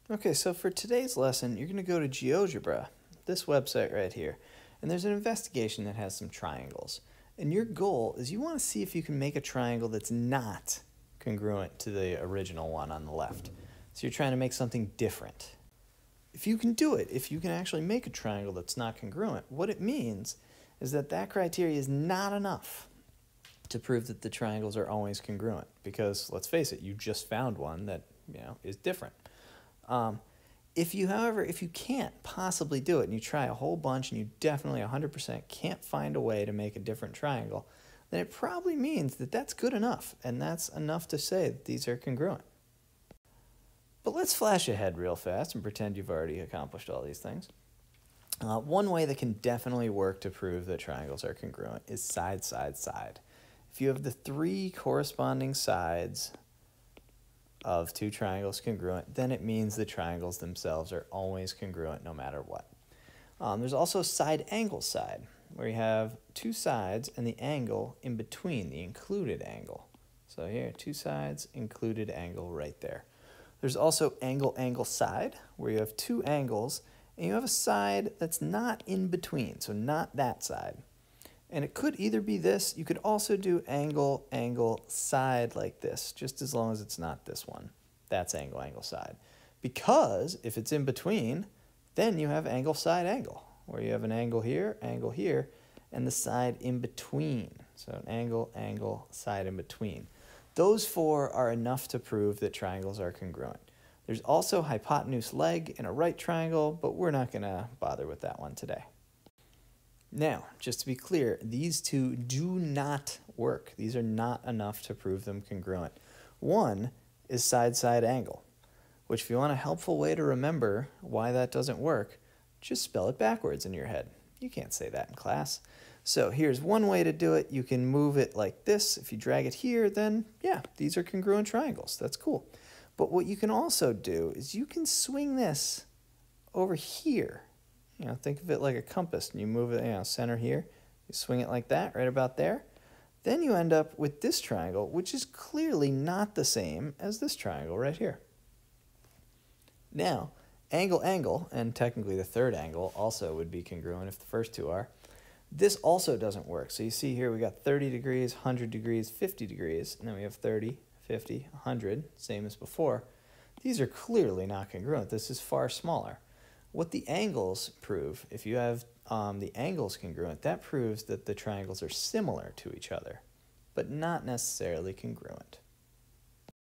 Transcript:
Okay, so for today's lesson, you're going to go to GeoGebra, this website right here, and there's an investigation that has some triangles. And your goal is you want to see if you can make a triangle that's not congruent to the original one on the left. So you're trying to make something different. If you can do it, if you can actually make a triangle that's not congruent, what it means is that that criteria is not enough to prove that the triangles are always congruent. Because let's face it, you just found one that is different. However, if you can't possibly do it and you try a whole bunch and you definitely 100% can't find a way to make a different triangle, then it probably means that that's good enough, and that's enough to say that these are congruent. But let's flash ahead real fast and pretend you've already accomplished all these things. One way that can definitely work to prove that triangles are congruent is side, side, side. If you have the three corresponding sides of two triangles congruent, then it means the triangles themselves are always congruent no matter what. There's also side angle side, where you have two sides and the angle in between, the included angle. So here, two sides, included angle right there. There's also angle angle side, where you have two angles and you have a side that's not in between, so not that side. And it could either be this, you could also do angle, angle, side like this, just as long as it's not this one. That's angle, angle, side. Because if it's in between, then you have angle, side, angle, where you have an angle here, and the side in between. So an angle, angle, side in between. Those four are enough to prove that triangles are congruent. There's also hypotenuse leg in a right triangle, but we're not going to bother with that one today. Now, just to be clear, these two do not work. These are not enough to prove them congruent. One is side-side angle, which if you want a helpful way to remember why that doesn't work, just spell it backwards in your head. You can't say that in class. So here's one way to do it. You can move it like this. If you drag it here, then yeah, these are congruent triangles. That's cool. But what you can also do is you can swing this over here. Think of it like a compass, and you move it, center here. You swing it like that, right about there. Then you end up with this triangle, which is clearly not the same as this triangle right here. Now, angle, angle, and technically the third angle also would be congruent if the first two are. This also doesn't work. So you see here we got 30 degrees, 100 degrees, 50 degrees, and then we have 30, 50, 100, same as before. These are clearly not congruent. This is far smaller. What the angles prove, if you have the angles congruent, that proves that the triangles are similar to each other, but not necessarily congruent.